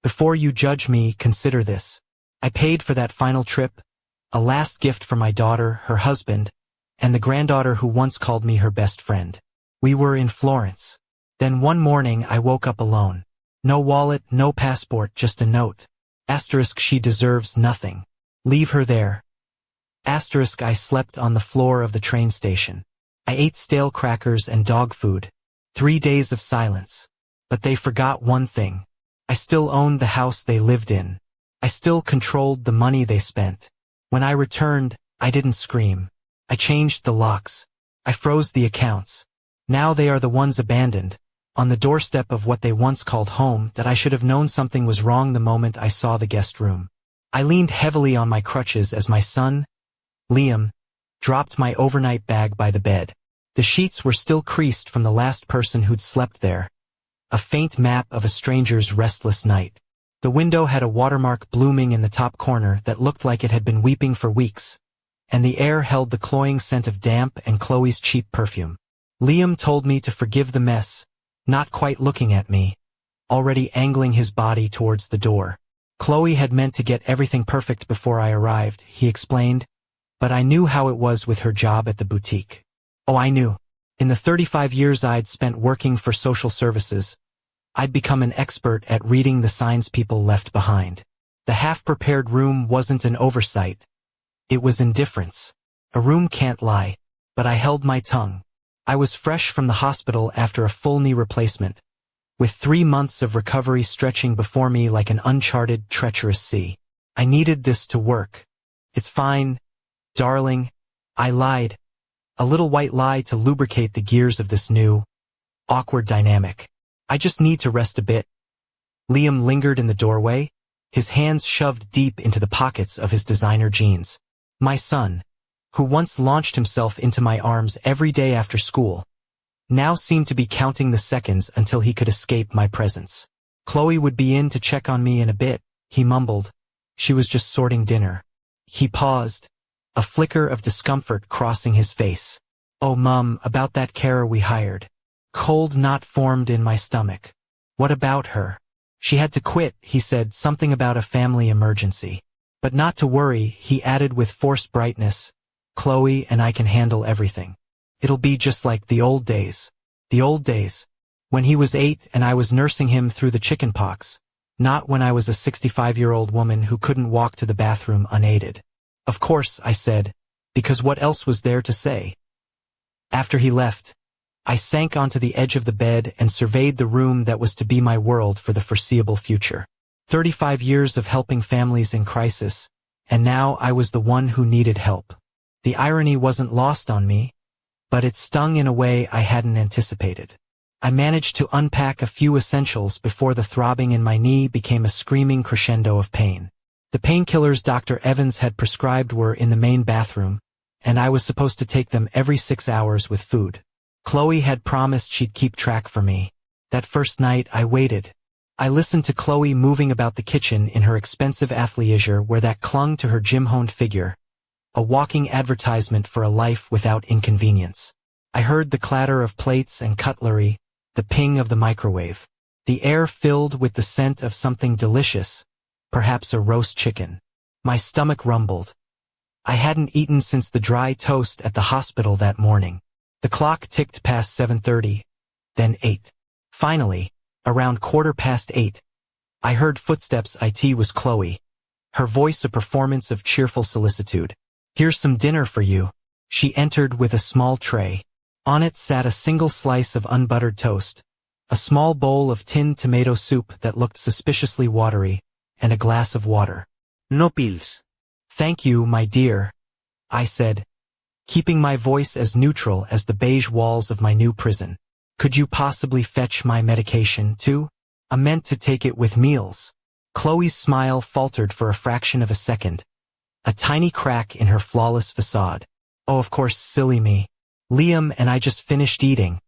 Before you judge me, consider this. I paid for that final trip, a last gift for my daughter, her husband, and the granddaughter who once called me her best friend. We were in Florence. Then one morning I woke up alone. No wallet, no passport, just a note. Asterisk, she deserves nothing. Leave her there. Asterisk, I slept on the floor of the train station. I ate stale crackers and dog food. 3 days of silence. But they forgot one thing. I still owned the house they lived in. I still controlled the money they spent. When I returned, I didn't scream. I changed the locks. I froze the accounts. Now they are the ones abandoned, on the doorstep of what they once called home, that I should have known something was wrong the moment I saw the guest room. I leaned heavily on my crutches as my son, Liam, dropped my overnight bag by the bed. The sheets were still creased from the last person who'd slept there. A faint map of a stranger's restless night. The window had a watermark blooming in the top corner that looked like it had been weeping for weeks, and the air held the cloying scent of damp and Chloe's cheap perfume. Liam told me to forgive the mess, not quite looking at me, already angling his body towards the door. Chloe had meant to get everything perfect before I arrived, he explained, but I knew how it was with her job at the boutique. Oh, I knew. In the 35 years I'd spent working for social services, I'd become an expert at reading the signs people left behind. The half-prepared room wasn't an oversight. It was indifference. A room can't lie. But I held my tongue. I was fresh from the hospital after a full knee replacement, with 3 months of recovery stretching before me like an uncharted, treacherous sea. I needed this to work. It's fine, darling. I lied. A little white lie to lubricate the gears of this new, awkward dynamic. I just need to rest a bit. Liam lingered in the doorway, his hands shoved deep into the pockets of his designer jeans. My son, who once launched himself into my arms every day after school, now seemed to be counting the seconds until he could escape my presence. Chloe would be in to check on me in a bit, he mumbled. She was just sorting dinner. He paused, a flicker of discomfort crossing his face. Oh, Mum, about that carer we hired. Cold knot formed in my stomach. What about her? She had to quit, he said, something about a family emergency. But not to worry, he added with forced brightness. Chloe and I can handle everything. It'll be just like the old days. The old days. When he was 8 and I was nursing him through the chickenpox. Not when I was a 65-year-old woman who couldn't walk to the bathroom unaided. Of course, I said, because what else was there to say? After he left, I sank onto the edge of the bed and surveyed the room that was to be my world for the foreseeable future. 35 years of helping families in crisis, and now I was the one who needed help. The irony wasn't lost on me, but it stung in a way I hadn't anticipated. I managed to unpack a few essentials before the throbbing in my knee became a screaming crescendo of pain. The painkillers Dr. Evans had prescribed were in the main bathroom, and I was supposed to take them every 6 hours with food. Chloe had promised she'd keep track for me. That first night I waited. I listened to Chloe moving about the kitchen in her expensive athleisure where that clung to her gym-honed figure, a walking advertisement for a life without inconvenience. I heard the clatter of plates and cutlery, the ping of the microwave. The air filled with the scent of something delicious, perhaps a roast chicken. My stomach rumbled. I hadn't eaten since the dry toast at the hospital that morning. The clock ticked past 7:30, then 8. Finally, around 8:15, I heard footsteps. It was Chloe. Her voice a performance of cheerful solicitude. Here's some dinner for you. She entered with a small tray. On it sat a single slice of unbuttered toast, a small bowl of tinned tomato soup that looked suspiciously watery, and a glass of water. No pills. Thank you, my dear, I said, keeping my voice as neutral as the beige walls of my new prison. Could you possibly fetch my medication, too? I meant to take it with meals. Chloe's smile faltered for a fraction of a second, a tiny crack in her flawless facade. Oh, of course, silly me. Liam and I just finished eating.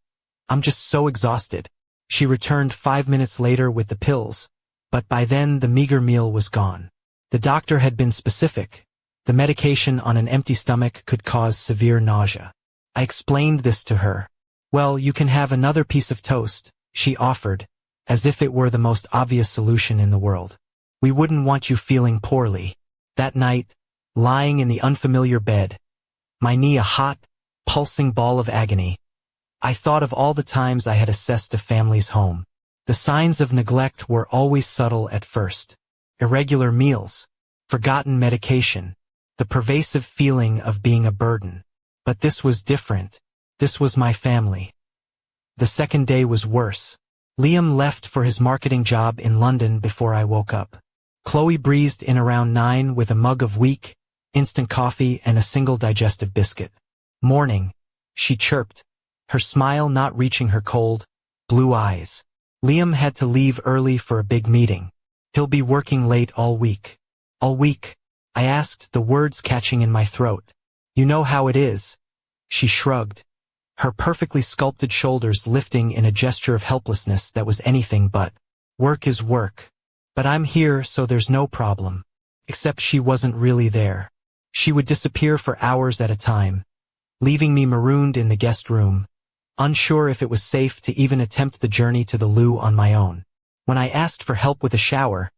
I'm just so exhausted. She returned 5 minutes later with the pills, but by then the meager meal was gone. The doctor had been specific. The medication on an empty stomach could cause severe nausea. I explained this to her. Well, you can have another piece of toast, she offered, as if it were the most obvious solution in the world. We wouldn't want you feeling poorly. That night, lying in the unfamiliar bed, my knee a hot, pulsing ball of agony, I thought of all the times I had assessed a family's home. The signs of neglect were always subtle at first. Irregular meals, forgotten medication, the pervasive feeling of being a burden. But this was different. This was my family. The second day was worse. Liam left for his marketing job in London before I woke up. Chloe breezed in around 9 with a mug of weak, instant coffee and a single digestive biscuit. Morning, she chirped, her smile not reaching her cold, blue eyes. Liam had to leave early for a big meeting. He'll be working late all week. All week? I asked, the words catching in my throat. You know how it is. She shrugged, her perfectly sculpted shoulders lifting in a gesture of helplessness that was anything but. Work is work. But I'm here, so there's no problem. Except she wasn't really there. She would disappear for hours at a time, leaving me marooned in the guest room, unsure if it was safe to even attempt the journey to the loo on my own. When I asked for help with a shower,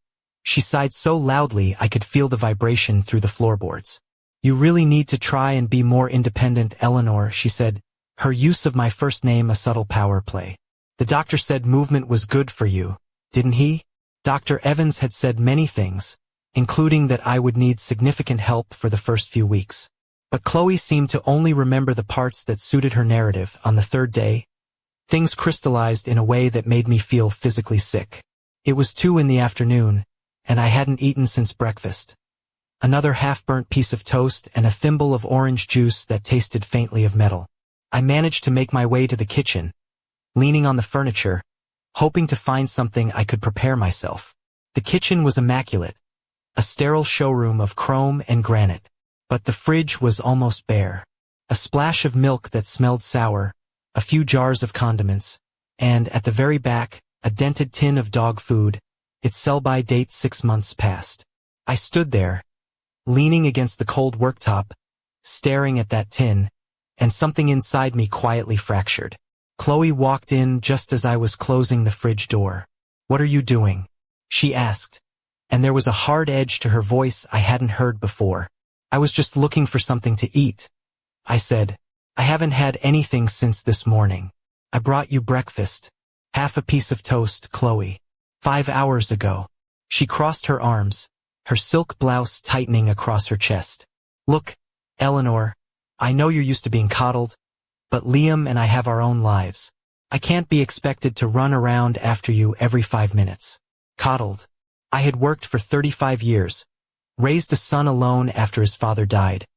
she sighed so loudly I could feel the vibration through the floorboards. You really need to try and be more independent, Eleanor, she said, her use of my first name a subtle power play. The doctor said movement was good for you, didn't he? Dr. Evans had said many things, including that I would need significant help for the first few weeks. But Chloe seemed to only remember the parts that suited her narrative. On the third day, things crystallized in a way that made me feel physically sick. It was 2 in the afternoon, and I hadn't eaten since breakfast. Another half-burnt piece of toast and a thimble of orange juice that tasted faintly of metal. I managed to make my way to the kitchen, leaning on the furniture, hoping to find something I could prepare myself. The kitchen was immaculate, a sterile showroom of chrome and granite. But the fridge was almost bare. A splash of milk that smelled sour, a few jars of condiments, and, at the very back, a dented tin of dog food, its sell-by date 6 months past. I stood there, leaning against the cold worktop, staring at that tin, and something inside me quietly fractured. Chloe walked in just as I was closing the fridge door. "What are you doing?" she asked, and there was a hard edge to her voice I hadn't heard before. "I was just looking for something to eat," I said. "I haven't had anything since this morning. I brought you breakfast. Half a piece of toast, Chloe. 5 hours ago." She crossed her arms, her silk blouse tightening across her chest. "Look, Eleanor, I know you're used to being coddled, but Liam and I have our own lives. I can't be expected to run around after you every 5 minutes. Coddled. I had worked for 35 years, raised a son alone after his father died,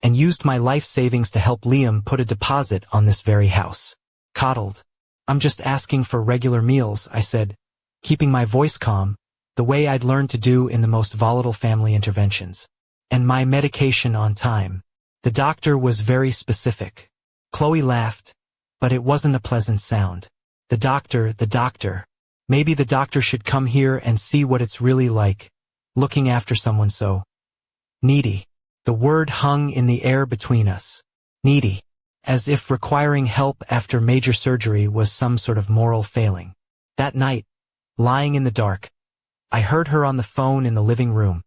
and used my life savings to help Liam put a deposit on this very house. Coddled. I'm just asking for regular meals," I said, keeping my voice calm, the way I'd learned to do in the most volatile family interventions. "And my medication on time." The doctor was very specific. Chloe laughed, but it wasn't a pleasant sound. The doctor. Maybe the doctor should come here and see what it's really like, looking after someone so needy. The word hung in the air between us. Needy. As if requiring help after major surgery was some sort of moral failing. That night, lying in the dark, I heard her on the phone in the living room,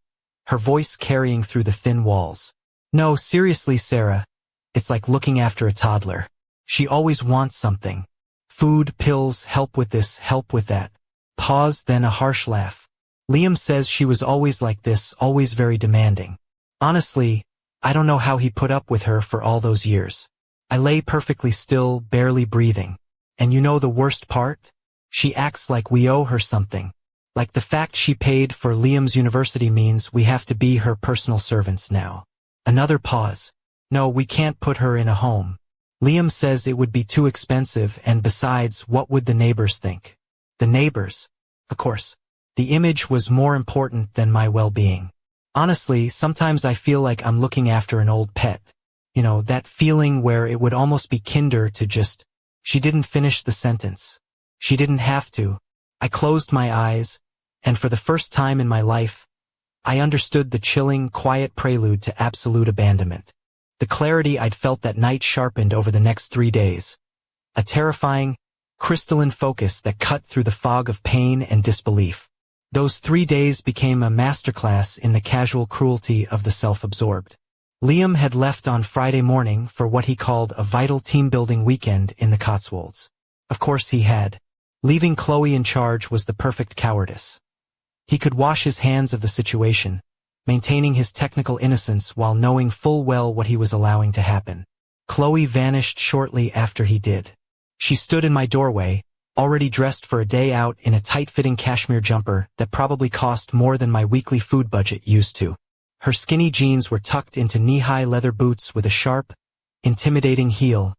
her voice carrying through the thin walls. "No, seriously, Sarah, it's like looking after a toddler. She always wants something. Food, pills, help with this, help with that." Pause, then a harsh laugh. "Liam says she was always like this, always very demanding. Honestly, I don't know how he put up with her for all those years." I lay perfectly still, barely breathing. "And you know the worst part? She acts like we owe her something. Like the fact she paid for Liam's university means we have to be her personal servants now." Another pause. "No, we can't put her in a home. Liam says it would be too expensive, and besides, what would the neighbors think?" The neighbors. Of course. The image was more important than my well-being. Honestly, sometimes I feel like I'm looking after an old pet. You know, that feeling where it would almost be kinder to just... She didn't finish the sentence. She didn't have to. I closed my eyes, and for the first time in my life, I understood the chilling, quiet prelude to absolute abandonment. The clarity I'd felt that night sharpened over the next 3 days. A terrifying, crystalline focus that cut through the fog of pain and disbelief. Those 3 days became a masterclass in the casual cruelty of the self-absorbed. Liam had left on Friday morning for what he called a vital team-building weekend in the Cotswolds. Of course he had. Leaving Chloe in charge was the perfect cowardice. He could wash his hands of the situation, maintaining his technical innocence while knowing full well what he was allowing to happen. Chloe vanished shortly after he did. She stood in my doorway, already dressed for a day out in a tight-fitting cashmere jumper that probably cost more than my weekly food budget used to. Her skinny jeans were tucked into knee-high leather boots with a sharp, intimidating heel,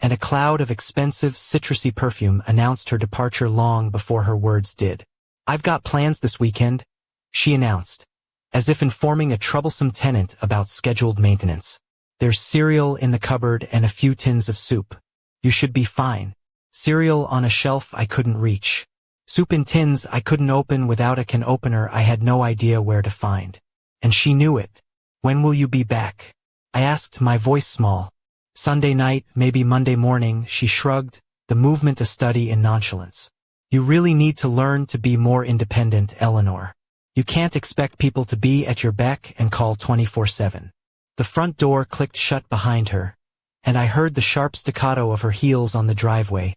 and a cloud of expensive, citrusy perfume announced her departure long before her words did. "I've got plans this weekend," she announced, as if informing a troublesome tenant about scheduled maintenance. "There's cereal in the cupboard and a few tins of soup. You should be fine. Cereal on a shelf I couldn't reach. Soup in tins I couldn't open without a can opener I had no idea where to find. And she knew it. When will you be back?" I asked, my voice small. "Sunday night, maybe Monday morning," she shrugged, the movement a study in nonchalance. "You really need to learn to be more independent, Eleanor. You can't expect people to be at your beck and call 24/7. The front door clicked shut behind her, and I heard the sharp staccato of her heels on the driveway,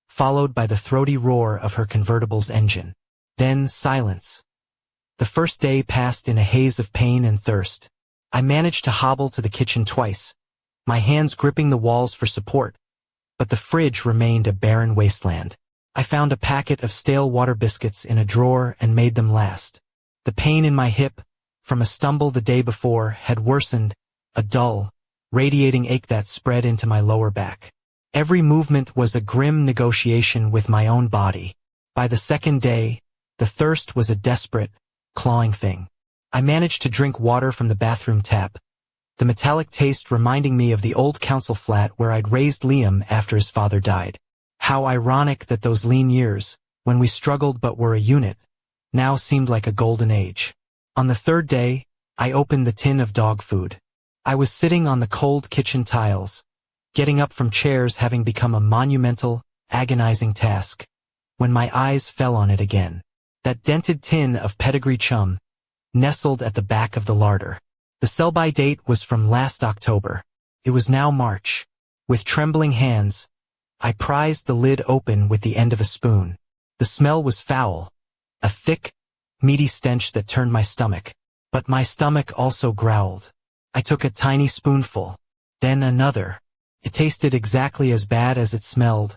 followed by the throaty roar of her convertible's engine. Then silence. The first day passed in a haze of pain and thirst. I managed to hobble to the kitchen twice, my hands gripping the walls for support, but the fridge remained a barren wasteland. I found a packet of stale water biscuits in a drawer and made them last. The pain in my hip, from a stumble the day before, had worsened, a dull, radiating ache that spread into my lower back. Every movement was a grim negotiation with my own body. By the second day, the thirst was a desperate, clawing thing. I managed to drink water from the bathroom tap, the metallic taste reminding me of the old council flat where I'd raised Liam after his father died. How ironic that those lean years, when we struggled but were a unit, now seemed like a golden age. On the third day, I opened the tin of dog food. I was sitting on the cold kitchen tiles, getting up from chairs having become a monumental, agonizing task, when my eyes fell on it again. That dented tin of pedigree chum, nestled at the back of the larder. The sell-by date was from last October. It was now March. With trembling hands, I prized the lid open with the end of a spoon. The smell was foul, a thick, meaty stench that turned my stomach. But my stomach also growled. I took a tiny spoonful, then another. It tasted exactly as bad as it smelled,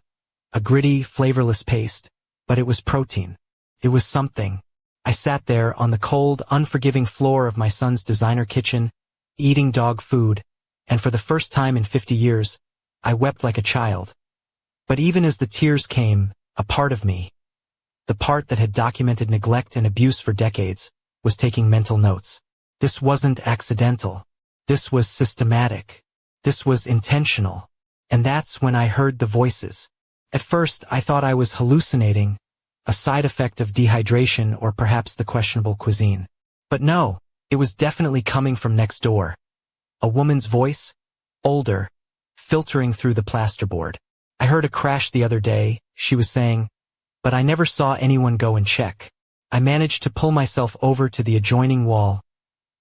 a gritty, flavorless paste, but it was protein. It was something. I sat there on the cold, unforgiving floor of my son's designer kitchen, eating dog food, and for the first time in 50 years, I wept like a child. But even as the tears came, a part of me, the part that had documented neglect and abuse for decades, was taking mental notes. This wasn't accidental. This was systematic. This was intentional. And that's when I heard the voices. At first, I thought I was hallucinating, a side effect of dehydration or perhaps the questionable cuisine. But no, it was definitely coming from next door. A woman's voice, older, filtering through the plasterboard. I heard a crash the other day, she was saying, but I never saw anyone go and check. I managed to pull myself over to the adjoining wall,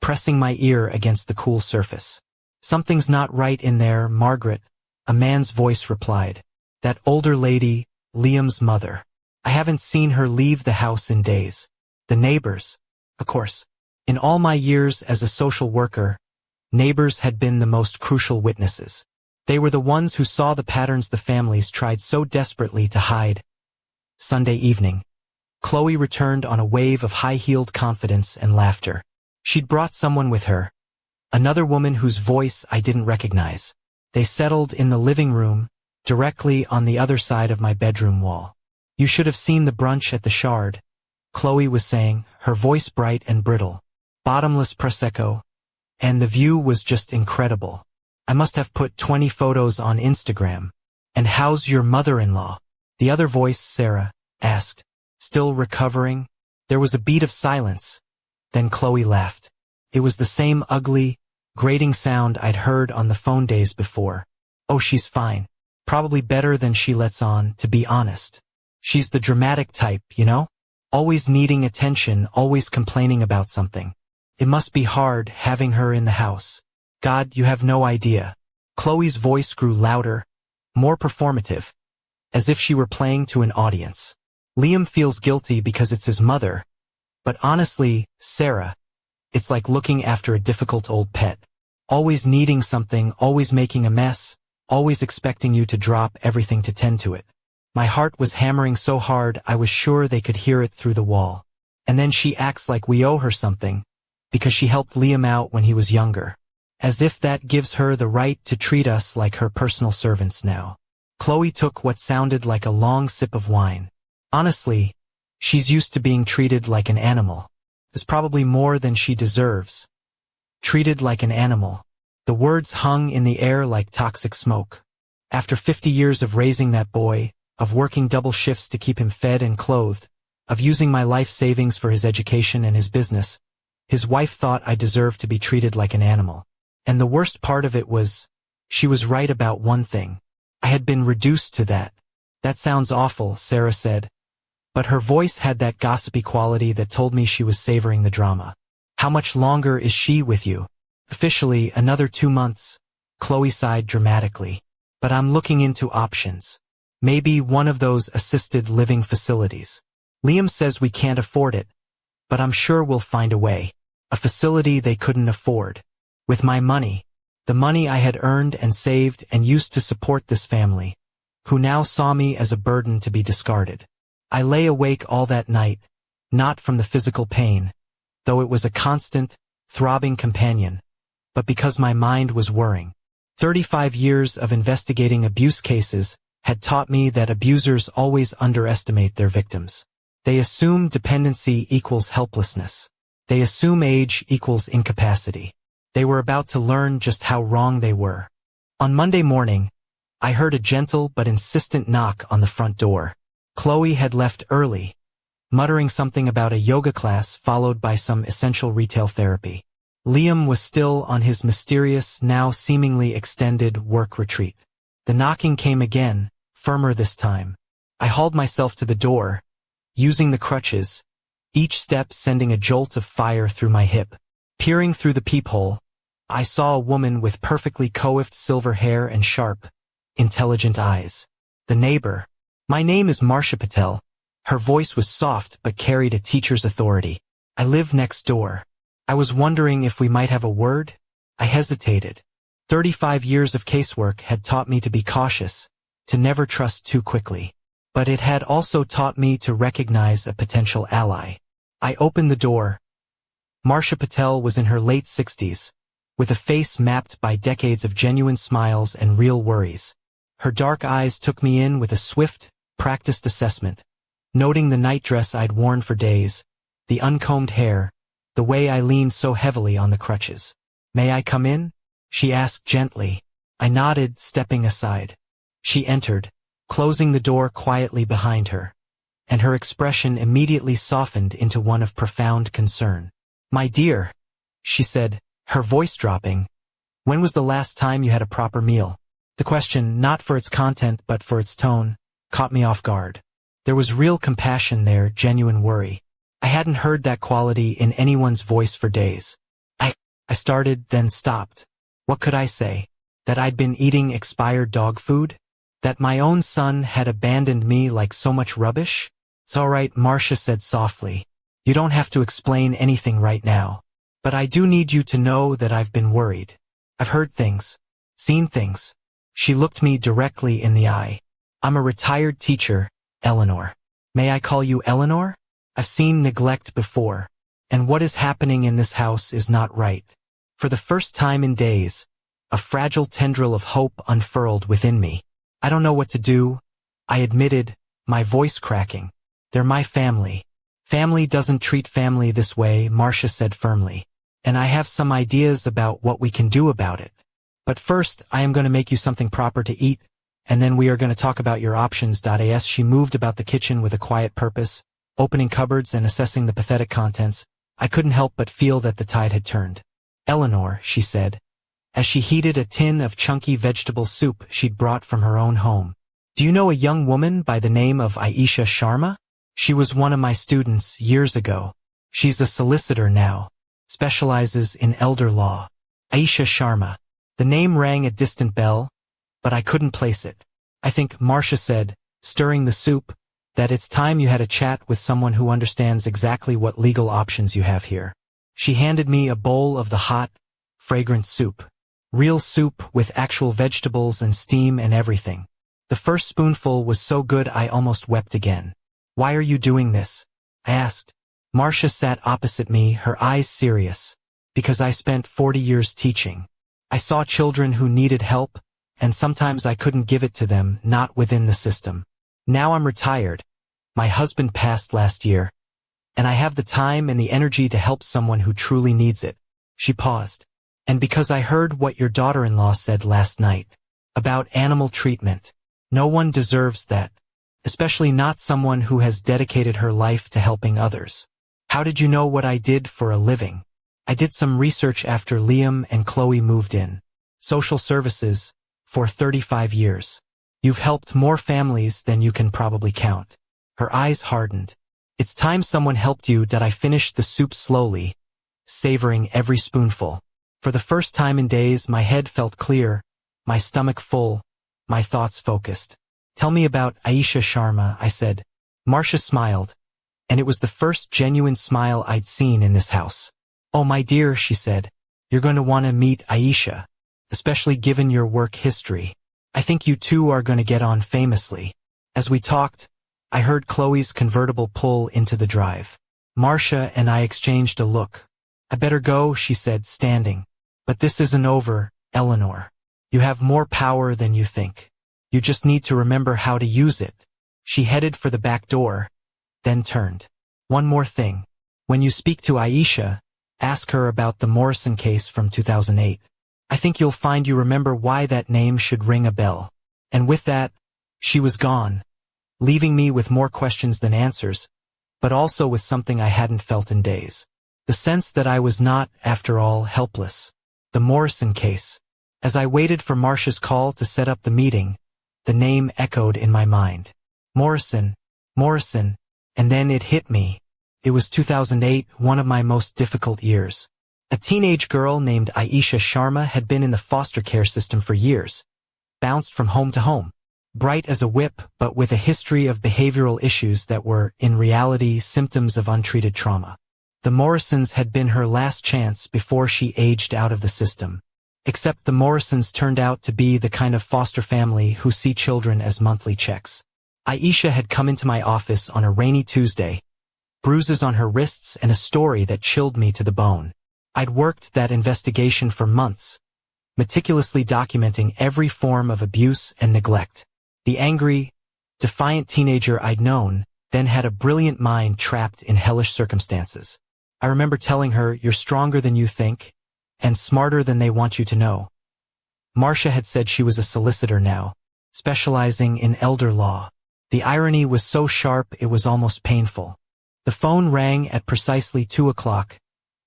pressing my ear against the cool surface. "Something's not right in there, Margaret," a man's voice replied. That older lady, Liam's mother. I haven't seen her leave the house in days. The neighbors, of course. In all my years as a social worker, neighbors had been the most crucial witnesses. They were the ones who saw the patterns the families tried so desperately to hide. Sunday evening, Chloe returned on a wave of high-heeled confidence and laughter. She'd brought someone with her, another woman whose voice I didn't recognize. They settled in the living room, directly on the other side of my bedroom wall. "You should have seen the brunch at the Shard," Chloe was saying, her voice bright and brittle. "Bottomless Prosecco, and the view was just incredible. I must have put 20 photos on Instagram. And how's your mother-in-law?" The other voice, Sarah, asked. "Still recovering?" There was a beat of silence. Then Chloe laughed. It was the same ugly, grating sound I'd heard on the phone days before. "Oh, she's fine. Probably better than she lets on, to be honest. She's the dramatic type, you know? Always needing attention, always complaining about something. It must be hard having her in the house. God, you have no idea. Chloe's voice grew louder, more performative, as if she were playing to an audience. Liam feels guilty because it's his mother, but honestly, Sarah, it's like looking after a difficult old pet. Always needing something, always making a mess, always expecting you to drop everything to tend to it. My heart was hammering so hard I was sure they could hear it through the wall. And then she acts like we owe her something, because she helped Liam out when he was younger. As if that gives her the right to treat us like her personal servants now. Chloe took what sounded like a long sip of wine. Honestly, she's used to being treated like an animal. It's probably more than she deserves. Treated like an animal. The words hung in the air like toxic smoke. After 50 years of raising that boy, of working double shifts to keep him fed and clothed, of using my life savings for his education and his business, his wife thought I deserved to be treated like an animal. And the worst part of it was, she was right about one thing. I had been reduced to that. That sounds awful, Sarah said. But her voice had that gossipy quality that told me she was savoring the drama. How much longer is she with you? Officially, another 2 months. Chloe sighed dramatically. But I'm looking into options. Maybe one of those assisted living facilities. Liam says we can't afford it, but I'm sure we'll find a way. A facility they couldn't afford. With my money, the money I had earned and saved and used to support this family, who now saw me as a burden to be discarded. I lay awake all that night, not from the physical pain, though it was a constant, throbbing companion, but because my mind was whirring. 35 years of investigating abuse cases had taught me that abusers always underestimate their victims. They assume dependency equals helplessness. They assume age equals incapacity. They were about to learn just how wrong they were. On Monday morning, I heard a gentle but insistent knock on the front door. Chloe had left early, muttering something about a yoga class followed by some essential retail therapy. Liam was still on his mysterious, now seemingly extended work retreat. The knocking came again, firmer this time. I hauled myself to the door, using the crutches, each step sending a jolt of fire through my hip. Peering through the peephole, I saw a woman with perfectly coiffed silver hair and sharp, intelligent eyes. The neighbor. My name is Marsha Patel. Her voice was soft but carried a teacher's authority. I live next door. I was wondering if we might have a word. I hesitated. 35 years of casework had taught me to be cautious, to never trust too quickly. But it had also taught me to recognize a potential ally. I opened the door. Marsha Patel was in her late 60s, with a face mapped by decades of genuine smiles and real worries. Her dark eyes took me in with a swift, practiced assessment, noting the nightdress I'd worn for days, the uncombed hair, the way I leaned so heavily on the crutches. "May I come in?" she asked gently. I nodded, stepping aside. She entered, closing the door quietly behind her, and her expression immediately softened into one of profound concern. "My dear," she said, her voice dropping, "when was the last time you had a proper meal?" The question, not for its content but for its tone, caught me off guard. There was real compassion there, genuine worry. I hadn't heard that quality in anyone's voice for days. I started, then stopped. What could I say? That I'd been eating expired dog food? That my own son had abandoned me like so much rubbish? "It's all right," Marsha said softly. "You don't have to explain anything right now. But I do need you to know that I've been worried. I've heard things. Seen things." She looked me directly in the eye. "I'm a retired teacher, Eleanor. May I call you Eleanor? I've seen neglect before. And what is happening in this house is not right." For the first time in days, a fragile tendril of hope unfurled within me. "I don't know what to do," I admitted, my voice cracking. "They're my family." "Family doesn't treat family this way," Marsha said firmly. "And I have some ideas about what we can do about it. But first, I am going to make you something proper to eat, and then we are going to talk about your options." As she moved about the kitchen with a quiet purpose, opening cupboards and assessing the pathetic contents, I couldn't help but feel that the tide had turned. "Eleanor," she said, as she heated a tin of chunky vegetable soup she'd brought from her own home. Do you know a young woman by the name of Aisha Sharma? She was one of my students years ago. She's a solicitor now, specializes in elder law. Aisha Sharma. The name rang a distant bell, but I couldn't place it. I think Marcia said, stirring the soup, that it's time you had a chat with someone who understands exactly what legal options you have here. She handed me a bowl of the hot, fragrant soup. Real soup with actual vegetables and steam and everything. The first spoonful was so good I almost wept again. Why are you doing this? I asked. Marcia sat opposite me, her eyes serious. Because I spent 40 years teaching. I saw children who needed help, and sometimes I couldn't give it to them, not within the system. Now I'm retired. My husband passed last year. And I have the time and the energy to help someone who truly needs it. She paused. And because I heard what your daughter-in-law said last night. About animal treatment. No one deserves that. Especially not someone who has dedicated her life to helping others. How did you know what I did for a living? I did some research after Liam and Chloe moved in. Social services, for 35 years. You've helped more families than you can probably count. Her eyes hardened. It's time someone helped you. That I finished the soup slowly, savoring every spoonful. For the first time in days, my head felt clear, my stomach full, my thoughts focused. Tell me about Aisha Sharma, I said. Marcia smiled, and it was the first genuine smile I'd seen in this house. Oh my dear, she said, you're going to want to meet Aisha, especially given your work history. I think you two are going to get on famously. As we talked, I heard Chloe's convertible pull into the drive. Marcia and I exchanged a look. I better go, she said, standing. But this isn't over, Eleanor. You have more power than you think. You just need to remember how to use it. She headed for the back door, then turned. One more thing. When you speak to Aisha, ask her about the Morrison case from 2008. I think you'll find you remember why that name should ring a bell. And with that, she was gone, leaving me with more questions than answers, but also with something I hadn't felt in days. The sense that I was not, after all, helpless. The Morrison case. As I waited for Marcia's call to set up the meeting, the name echoed in my mind. Morrison, Morrison, and then it hit me. It was 2008, one of my most difficult years. A teenage girl named Aisha Sharma had been in the foster care system for years, bounced from home to home. Bright as a whip, but with a history of behavioral issues that were, in reality, symptoms of untreated trauma. The Morrisons had been her last chance before she aged out of the system. Except the Morrisons turned out to be the kind of foster family who see children as monthly checks. Aisha had come into my office on a rainy Tuesday, bruises on her wrists and a story that chilled me to the bone. I'd worked that investigation for months, meticulously documenting every form of abuse and neglect. The angry, defiant teenager I'd known then had a brilliant mind trapped in hellish circumstances. I remember telling her, you're stronger than you think, and smarter than they want you to know. Marcia had said she was a solicitor now, specializing in elder law. The irony was so sharp it was almost painful. The phone rang at precisely 2 o'clock,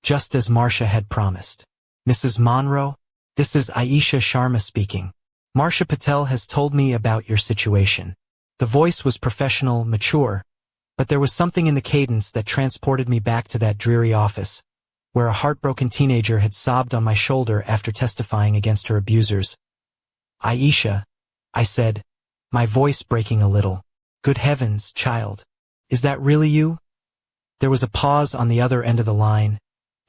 just as Marcia had promised. Mrs. Monroe, this is Aisha Sharma speaking. Marcia Patel has told me about your situation. The voice was professional, mature, but there was something in the cadence that transported me back to that dreary office, where a heartbroken teenager had sobbed on my shoulder after testifying against her abusers. Aisha, I said, my voice breaking a little. Good heavens, child. Is that really you? There was a pause on the other end of the line,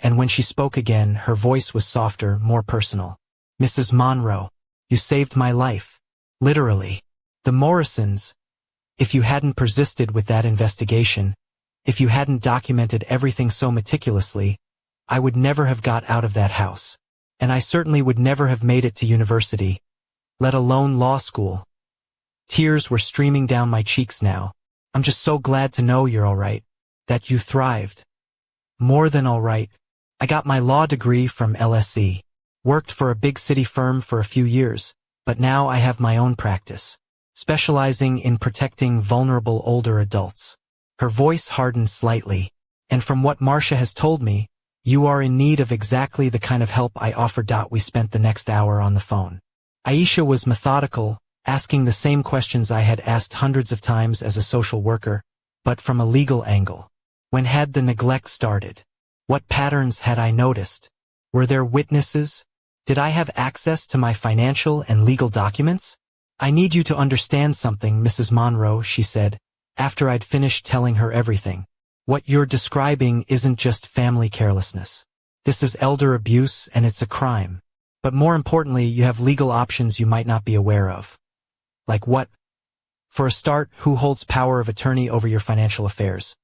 and when she spoke again, her voice was softer, more personal. Mrs. Monroe, you saved my life. Literally. The Morrisons, if you hadn't persisted with that investigation, if you hadn't documented everything so meticulously, I would never have got out of that house. And I certainly would never have made it to university, let alone law school. Tears were streaming down my cheeks now. I'm just so glad to know you're all right, that you thrived. More than all right. I got my law degree from LSE, worked for a big city firm for a few years, but now I have my own practice, specializing in protecting vulnerable older adults. Her voice hardened slightly, and from what Marcia has told me, You are in need of exactly the kind of help I offer. We spent the next hour on the phone. Aisha was methodical, asking the same questions I had asked hundreds of times as a social worker, but from a legal angle. When had the neglect started? What patterns had I noticed? Were there witnesses? Did I have access to my financial and legal documents? I need you to understand something, Mrs. Monroe, she said, after I'd finished telling her everything. What you're describing isn't just family carelessness. This is elder abuse, and it's a crime. But more importantly, you have legal options you might not be aware of. Like what? For a start, who holds power of attorney over your financial affairs?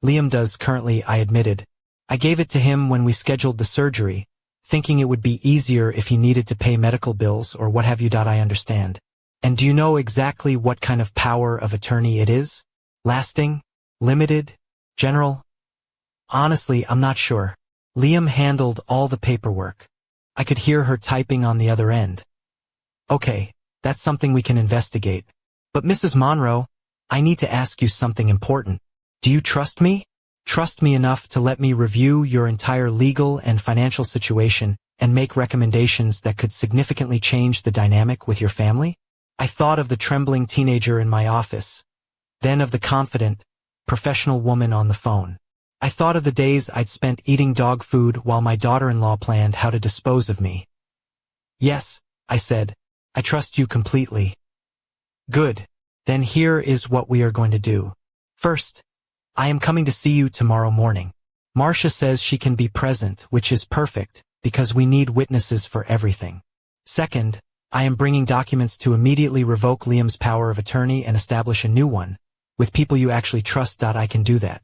Liam does currently, I admitted. I gave it to him when we scheduled the surgery, thinking it would be easier if he needed to pay medical bills or what have you. I understand. And do you know exactly what kind of power of attorney it is? Lasting? Limited? General? Honestly, I'm not sure. Liam handled all the paperwork. I could hear her typing on the other end. Okay, that's something we can investigate. But Mrs. Monroe, I need to ask you something important. Do you trust me? Trust me enough to let me review your entire legal and financial situation and make recommendations that could significantly change the dynamic with your family? I thought of the trembling teenager in my office, then of the confident, professional woman on the phone. I thought of the days I'd spent eating dog food while my daughter-in-law planned how to dispose of me. Yes, I said, I trust you completely. Good. Then here is what we are going to do. First, I am coming to see you tomorrow morning. Marcia says she can be present, which is perfect, because we need witnesses for everything. Second, I am bringing documents to immediately revoke Liam's power of attorney and establish a new one, with people you actually trust. I can do that.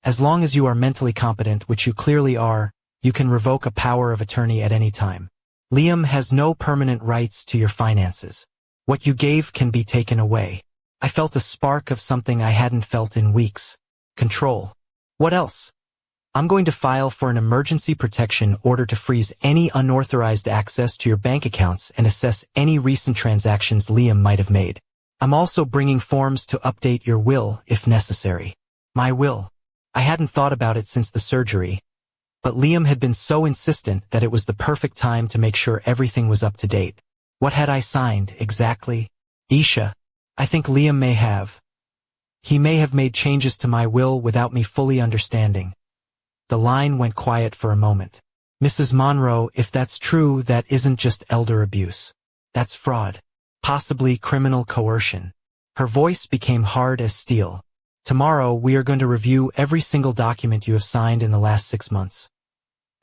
As long as you are mentally competent, which you clearly are, you can revoke a power of attorney at any time. Liam has no permanent rights to your finances. What you gave can be taken away. I felt a spark of something I hadn't felt in weeks. Control. What else? I'm going to file for an emergency protection order to freeze any unauthorized access to your bank accounts and assess any recent transactions Liam might have made. I'm also bringing forms to update your will if necessary. My will. I hadn't thought about it since the surgery, but Liam had been so insistent that it was the perfect time to make sure everything was up to date. What had I signed, exactly? Aisha, I think Liam may have. He may have made changes to my will without me fully understanding. The line went quiet for a moment. Mrs. Monroe, if that's true, that isn't just elder abuse. That's fraud. Possibly criminal coercion. Her voice became hard as steel. Tomorrow, we are going to review every single document you have signed in the last 6 months.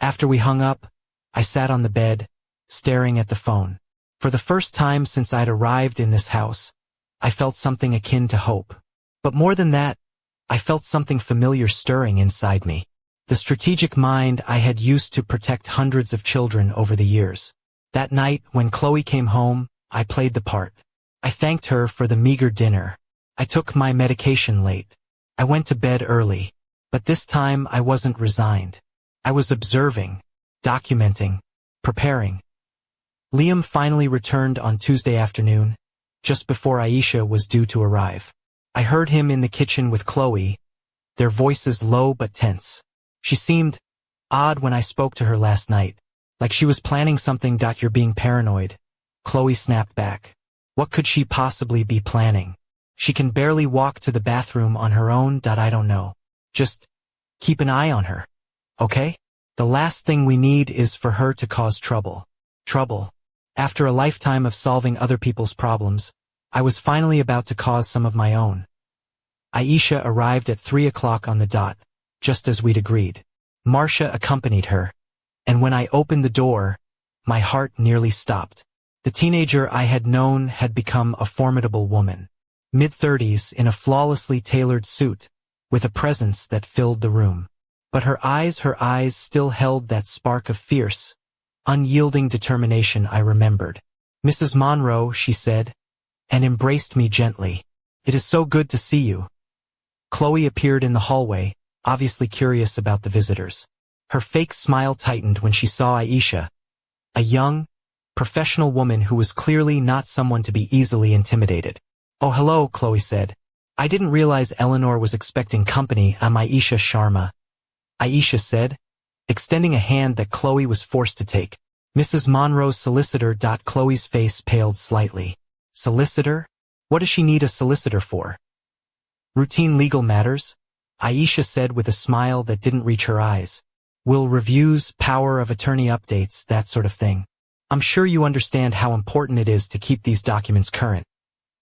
After we hung up, I sat on the bed, staring at the phone. For the first time since I'd arrived in this house, I felt something akin to hope. But more than that, I felt something familiar stirring inside me. The strategic mind I had used to protect hundreds of children over the years. That night, when Chloe came home, I played the part. I thanked her for the meager dinner. I took my medication late. I went to bed early. But this time I wasn't resigned. I was observing, documenting, preparing. Liam finally returned on Tuesday afternoon, just before Aisha was due to arrive. I heard him in the kitchen with Chloe, their voices low but tense. She seemed odd when I spoke to her last night, like she was planning something. You're being paranoid. Chloe snapped back. What could she possibly be planning? She can barely walk to the bathroom on her own. I don't know. Just keep an eye on her. Okay? The last thing we need is for her to cause trouble. Trouble. After a lifetime of solving other people's problems, I was finally about to cause some of my own. Aisha arrived at 3 o'clock on the dot, just as we'd agreed. Marcia accompanied her, and when I opened the door, my heart nearly stopped. The teenager I had known had become a formidable woman. Mid-30s in a flawlessly tailored suit, with a presence that filled the room. But her eyes still held that spark of fierce, unyielding determination I remembered. Mrs. Monroe, she said, and embraced me gently. It is so good to see you. Chloe appeared in the hallway, obviously curious about the visitors. Her fake smile tightened when she saw Aisha, a young, professional woman who was clearly not someone to be easily intimidated. Oh, hello, Chloe said. I didn't realize Eleanor was expecting company. I'm Aisha Sharma. Aisha said, extending a hand that Chloe was forced to take. Mrs. Monroe's solicitor. Chloe's face paled slightly. Solicitor? What does she need a solicitor for? Routine legal matters, Aisha said with a smile that didn't reach her eyes. Will reviews, power of attorney updates, that sort of thing. I'm sure you understand how important it is to keep these documents current,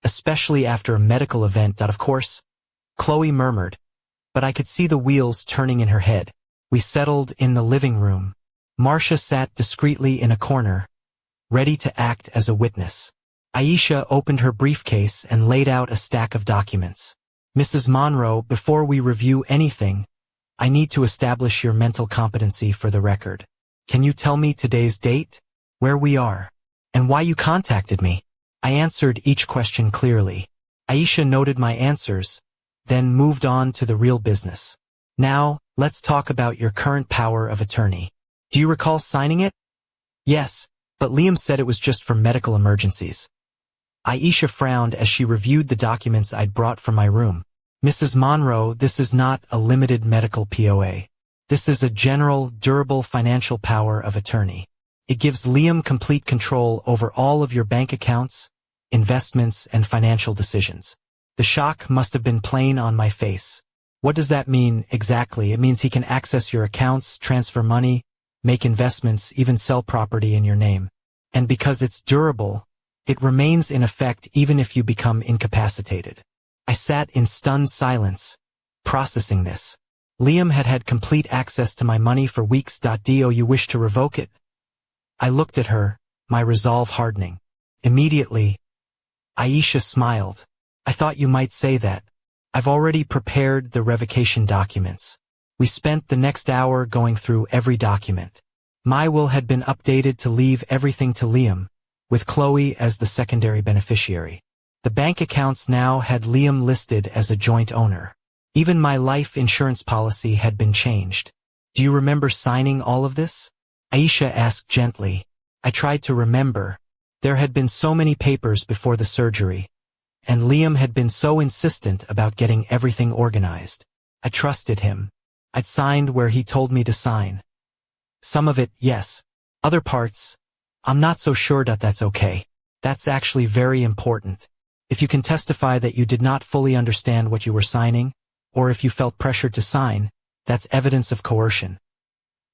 especially after a medical event. Of course, Chloe murmured, but I could see the wheels turning in her head. We settled in the living room. Marcia sat discreetly in a corner, ready to act as a witness. Aisha opened her briefcase and laid out a stack of documents. Mrs. Monroe, before we review anything, I need to establish your mental competency for the record. Can you tell me today's date, where we are, and why you contacted me? I answered each question clearly. Aisha noted my answers, then moved on to the real business. Now, let's talk about your current power of attorney. Do you recall signing it? Yes, but Liam said it was just for medical emergencies. Aisha frowned as she reviewed the documents I'd brought from my room. Mrs. Monroe, this is not a limited medical POA. This is a general, durable financial power of attorney. It gives Liam complete control over all of your bank accounts, investments, and financial decisions. The shock must have been plain on my face. What does that mean exactly? It means he can access your accounts, transfer money, make investments, even sell property in your name. And because it's durable, it remains in effect even if you become incapacitated. I sat in stunned silence, processing this. Liam had had complete access to my money for weeks. Do you wish to revoke it? I looked at her, my resolve hardening. Immediately, Aisha smiled. I thought you might say that. I've already prepared the revocation documents. We spent the next hour going through every document. My will had been updated to leave everything to Liam, with Chloe as the secondary beneficiary. The bank accounts now had Liam listed as a joint owner. Even my life insurance policy had been changed. Do you remember signing all of this? Aisha asked gently. I tried to remember. There had been so many papers before the surgery, and Liam had been so insistent about getting everything organized. I trusted him. I'd signed where he told me to sign. Some of it, yes. Other parts, I'm not so sure that that's okay. That's actually very important. If you can testify that you did not fully understand what you were signing, or if you felt pressured to sign, that's evidence of coercion.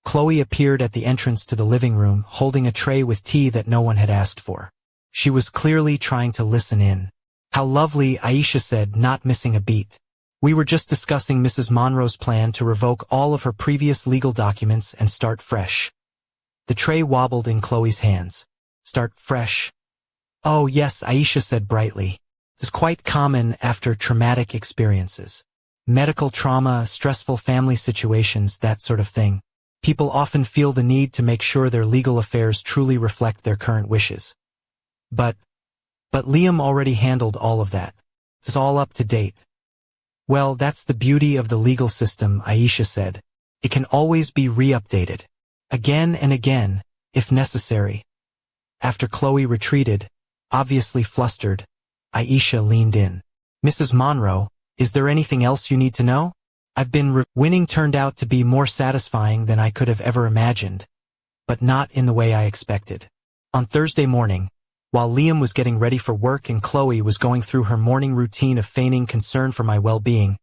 Chloe appeared at the entrance to the living room, holding a tray with tea that no one had asked for. She was clearly trying to listen in. How lovely, Aisha said, not missing a beat. We were just discussing Mrs. Monroe's plan to revoke all of her previous legal documents and start fresh. The tray wobbled in Chloe's hands. Start fresh. Oh yes, Aisha said brightly. It's quite common after traumatic experiences. Medical trauma, stressful family situations, that sort of thing. People often feel the need to make sure their legal affairs truly reflect their current wishes. But Liam already handled all of that. It's all up to date. Well, that's the beauty of the legal system, Aisha said. It can always be re-updated. Again and again, if necessary. After Chloe retreated, obviously flustered, Aisha leaned in. Mrs. Monroe, is there anything else you need to know? Winning turned out to be more satisfying than I could have ever imagined, but not in the way I expected. On Thursday morning, while Liam was getting ready for work and Chloe was going through her morning routine of feigning concern for my well-being,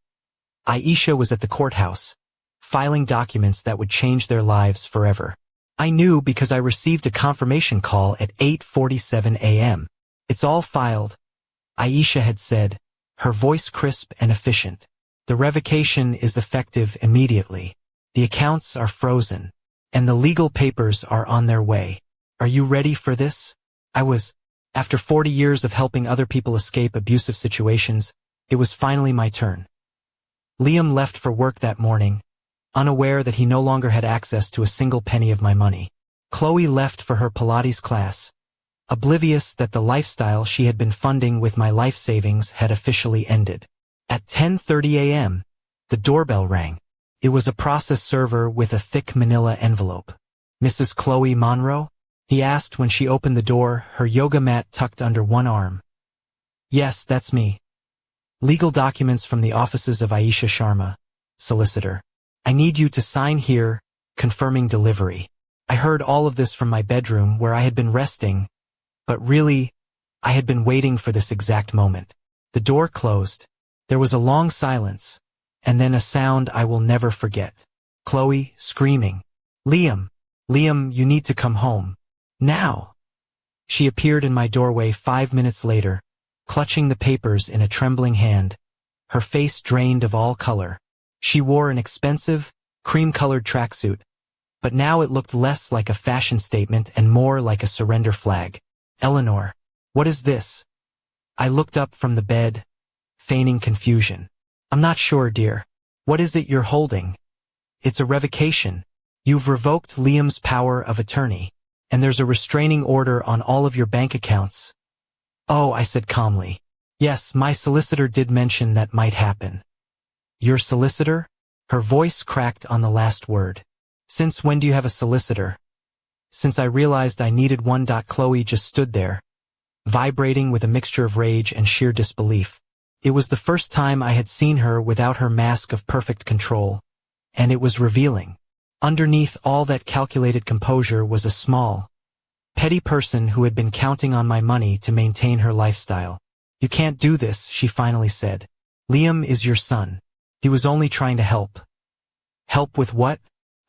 Aisha was at the courthouse, filing documents that would change their lives forever. I knew because I received a confirmation call at 8:47 a.m. It's all filed, Aisha had said, her voice crisp and efficient. The revocation is effective immediately. The accounts are frozen, and the legal papers are on their way. Are you ready for this? After 40 years of helping other people escape abusive situations, it was finally my turn. Liam left for work that morning, unaware that he no longer had access to a single penny of my money. Chloe left for her Pilates class, oblivious that the lifestyle she had been funding with my life savings had officially ended. At 10:30 a.m., the doorbell rang. It was a process server with a thick manila envelope. Mrs. Chloe Monroe? He asked when she opened the door, her yoga mat tucked under one arm. Yes, that's me. Legal documents from the offices of Aisha Sharma, solicitor. I need you to sign here, confirming delivery. I heard all of this from my bedroom where I had been resting, but really, I had been waiting for this exact moment. The door closed. There was a long silence, and then a sound I will never forget. Chloe screaming, "Liam! Liam, you need to come home. Now!" She appeared in my doorway 5 minutes later, clutching the papers in a trembling hand, her face drained of all color. She wore an expensive, cream-colored tracksuit, but now it looked less like a fashion statement and more like a surrender flag. "Eleanor, what is this?" I looked up from the bed, feigning confusion. "I'm not sure, dear. What is it you're holding?" "It's a revocation. You've revoked Liam's power of attorney, and there's a restraining order on all of your bank accounts." "Oh," I said calmly. "Yes, my solicitor did mention that might happen." "Your solicitor?" Her voice cracked on the last word. "Since when do you have a solicitor?" Since I realized I needed one. Chloe just stood there, vibrating with a mixture of rage and sheer disbelief. It was the first time I had seen her without her mask of perfect control, and it was revealing. Underneath all that calculated composure was a small, petty person who had been counting on my money to maintain her lifestyle. "You can't do this," she finally said. "Liam is your son. He was only trying to help." "Help with what?"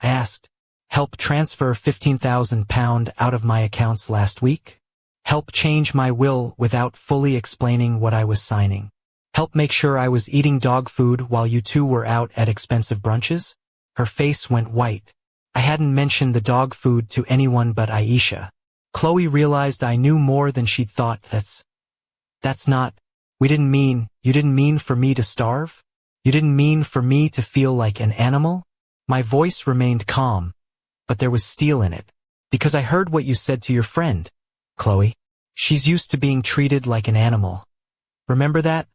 I asked. "Help transfer £15,000 out of my accounts last week. Help change my will without fully explaining what I was signing. Help make sure I was eating dog food while you two were out at expensive brunches." Her face went white. I hadn't mentioned the dog food to anyone but Aisha. Chloe realized I knew more than she'd thought. That's not. You didn't mean for me to starve? You didn't mean for me to feel like an animal?" My voice remained calm, but there was steel in it. "Because I heard what you said to your friend, Chloe. She's used to being treated like an animal. Remember that?"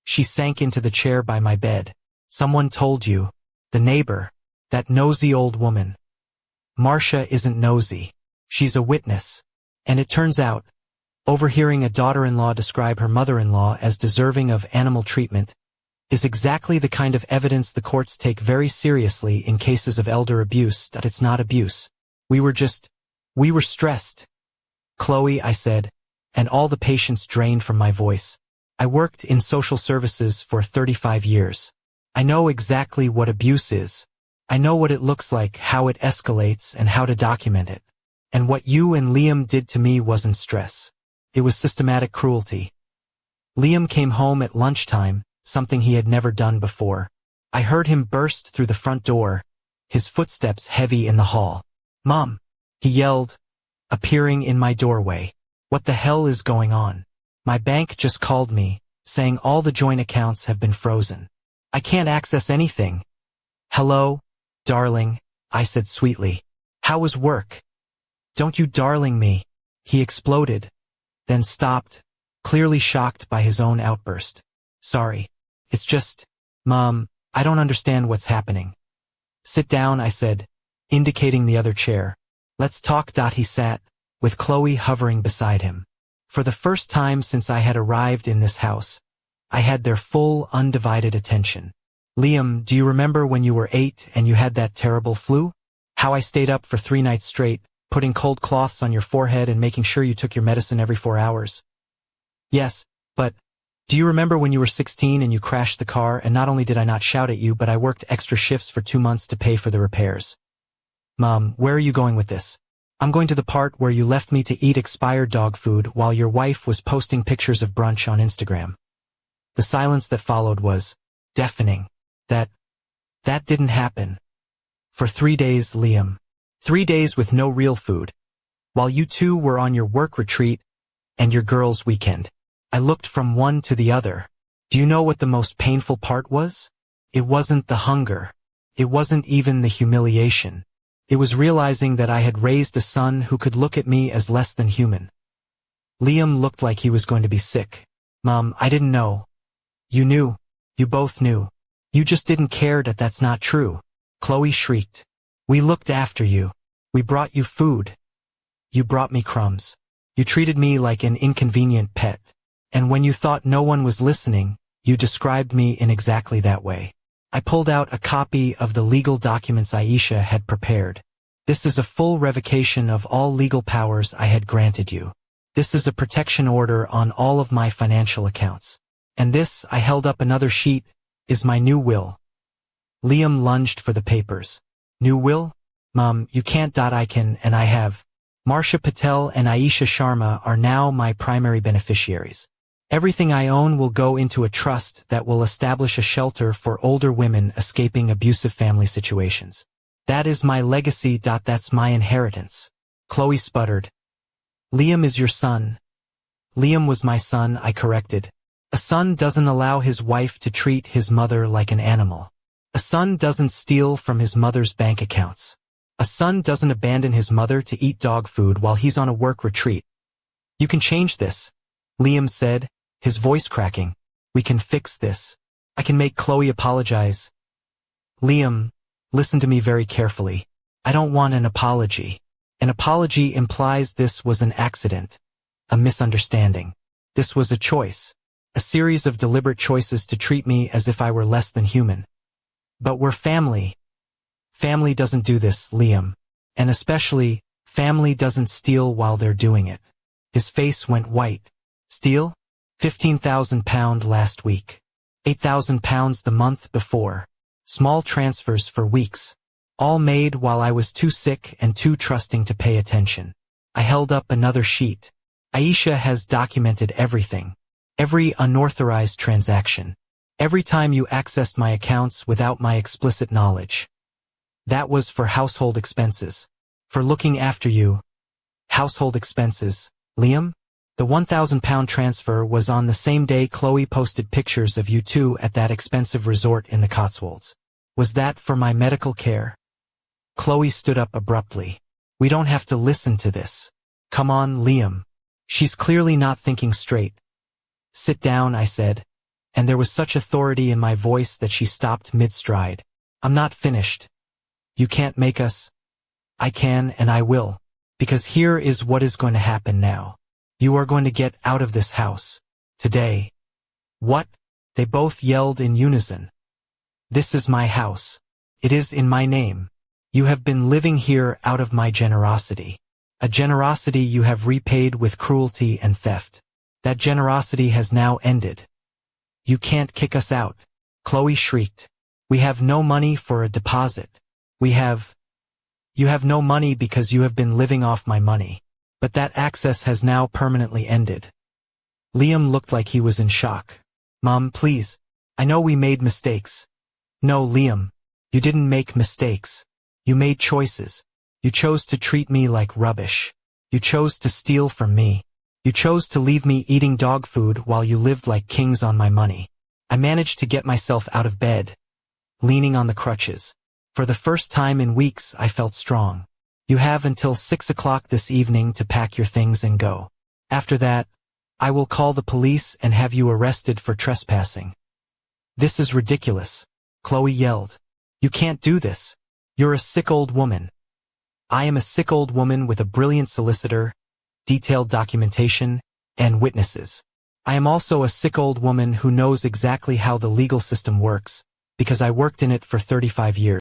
She sank into the chair by my bed. "Someone told you. The neighbor. That nosy old woman." "Marcia isn't nosy. She's a witness. And it turns out, overhearing a daughter-in-law describe her mother-in-law as deserving of animal treatment is exactly the kind of evidence the courts take very seriously in cases of elder abuse. That it's not abuse. We were stressed." "Chloe," I said, and all the patience drained from my voice. "I worked in social services for 35 years. I know exactly what abuse is. I know what it looks like, how it escalates, and how to document it. And what you and Liam did to me wasn't stress. It was systematic cruelty." Liam came home at lunchtime, something he had never done before. I heard him burst through the front door, his footsteps heavy in the hall. "Mom!" he yelled, appearing in my doorway. "What the hell is going on? My bank just called me, saying all the joint accounts have been frozen. I can't access anything." "Hello, darling," I said sweetly. "How was work?" "Don't you darling me," he exploded, then stopped, clearly shocked by his own outburst. "Sorry. It's just, Mom, I don't understand what's happening." "Sit down," I said, indicating the other chair. "Let's talk." He sat, with Chloe hovering beside him. For the first time since I had arrived in this house, I had their full, undivided attention. "Liam, do you remember when you were 8 and you had that terrible flu? How I stayed up for 3 nights straight, putting cold cloths on your forehead and making sure you took your medicine every 4 hours?" "Yes, but do you remember when you were 16 and you crashed the car, and not only did I not shout at you, but I worked extra shifts for 2 months to pay for the repairs?" "Mom, where are you going with this?" "I'm going to the part where you left me to eat expired dog food while your wife was posting pictures of brunch on Instagram." The silence that followed was deafening. That didn't happen. For 3 days, Liam. 3 days with no real food. While you two were on your work retreat and your girls' weekend. I looked from one to the other. Do you know what the most painful part was? It wasn't the hunger. It wasn't even the humiliation. It was realizing that I had raised a son who could look at me as less than human. Liam looked like he was going to be sick. "Mom, I didn't know." "You knew. You both knew. You just didn't care." "That's not true," Chloe shrieked. "We looked after you. We brought you food. You brought me crumbs. You treated me like an inconvenient pet. And when you thought no one was listening, you described me in exactly that way. I pulled out a copy of the legal documents Aisha had prepared. This is a full revocation of all legal powers I had granted you. This is a protection order on all of my financial accounts. And this, I held up another sheet, is my new will. Liam lunged for the papers. New will? Mom, you can't. I can, and I have. Marsha Patel and Aisha Sharma are now my primary beneficiaries. Everything I own will go into a trust that will establish a shelter for older women escaping abusive family situations. That is my legacy. That's my inheritance. Chloe sputtered. Liam is your son. Liam was my son, I corrected. A son doesn't allow his wife to treat his mother like an animal. A son doesn't steal from his mother's bank accounts. A son doesn't abandon his mother to eat dog food while he's on a work retreat. You can change this, Liam said, his voice cracking. We can fix this. I can make Chloe apologize. Liam, listen to me very carefully. I don't want an apology. An apology implies this was an accident, a misunderstanding. This was a choice, a series of deliberate choices to treat me as if I were less than human. But we're family. Family doesn't do this, Liam. And especially, family doesn't steal while they're doing it. His face went white. Steal? £15,000 last week. £8,000 the month before. Small transfers for weeks. All made while I was too sick and too trusting to pay attention. I held up another sheet. Aisha has documented everything. Every unauthorized transaction. Every time you accessed my accounts without my explicit knowledge. That was for household expenses. For looking after you. Household expenses. Liam? The £1,000 transfer was on the same day Chloe posted pictures of you two at that expensive resort in the Cotswolds. Was that for my medical care? Chloe stood up abruptly. We don't have to listen to this. Come on, Liam. She's clearly not thinking straight. Sit down, I said. And there was such authority in my voice that she stopped mid-stride. I'm not finished. You can't make us. I can and I will. Because here is what is going to happen now. You are going to get out of this house. Today. What? They both yelled in unison. This is my house. It is in my name. You have been living here out of my generosity. A generosity you have repaid with cruelty and theft. That generosity has now ended. You can't kick us out. Chloe shrieked. We have no money for a deposit. You have no money because you have been living off my money. But that access has now permanently ended. Liam looked like he was in shock. Mom, please. I know we made mistakes. No, Liam. You didn't make mistakes. You made choices. You chose to treat me like rubbish. You chose to steal from me. You chose to leave me eating dog food while you lived like kings on my money. I managed to get myself out of bed, leaning on the crutches. For the first time in weeks, I felt strong. You have until 6 o'clock this evening to pack your things and go. After that, I will call the police and have you arrested for trespassing. This is ridiculous, Chloe yelled. You can't do this. You're a sick old woman. I am a sick old woman with a brilliant solicitor, detailed documentation, and witnesses. I am also a sick old woman who knows exactly how the legal system works, because I worked in it for 35 years.